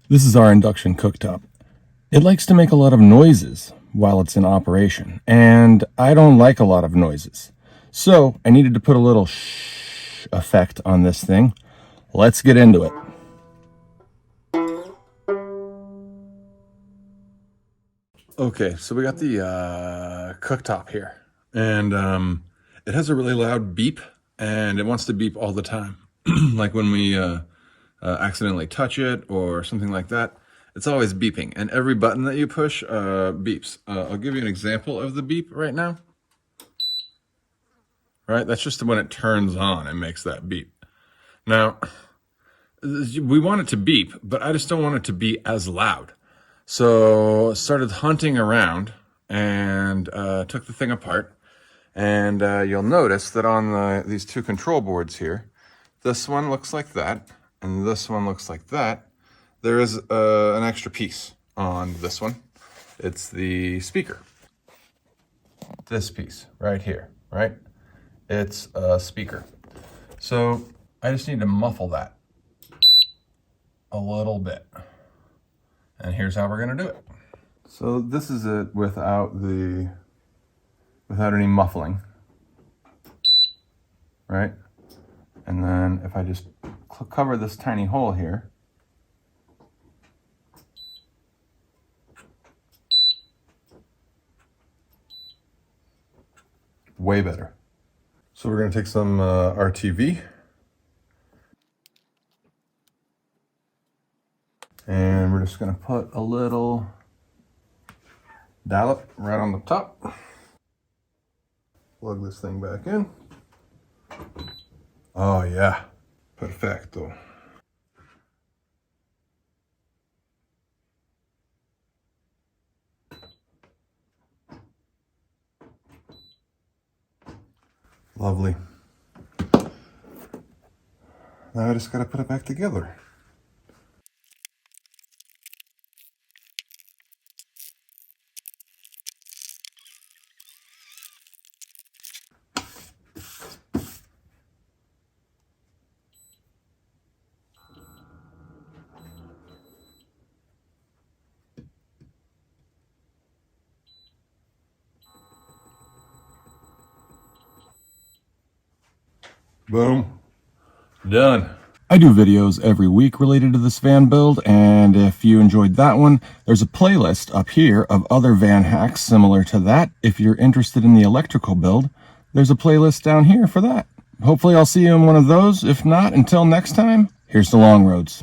This is our induction cooktop. It likes to make a lot of noises while it's in operation, and I don't like a lot of noises. So I needed to put a little shh effect on this thing. Let's get into it. Okay, so we got the cooktop here, and it has a really loud beep, and it wants to beep all the time. Like when we accidentally touch it or something like that, it's always beeping, and every button that you push beeps. I'll give you an example of the beep right now. Right, that's just when it turns on, it makes that beep. Now, we want it to beep, but I just don't want it to be as loud. So started hunting around and took the thing apart, and you'll notice that on these two control boards here, this one looks like that, and this one looks like that. There is an extra piece on this one. It's the speaker. This piece right here, right? It's a speaker. So I just need to muffle that a little bit. And here's how we're gonna do it. So this is it without any muffling, right? And then if I just cover this tiny hole here, way better. So we're gonna take some RTV, and we're just gonna put a little dollop right on the top. Plug this thing back in. Oh yeah, perfecto. Lovely. Now I just gotta put it back together. Boom. Done. I do videos every week related to this van build, and if you enjoyed that one, there's a playlist up here of other van hacks similar to that. If you're interested in the electrical build, there's a playlist down here for that. Hopefully I'll see you in one of those. If not, until next time, here's to long roads.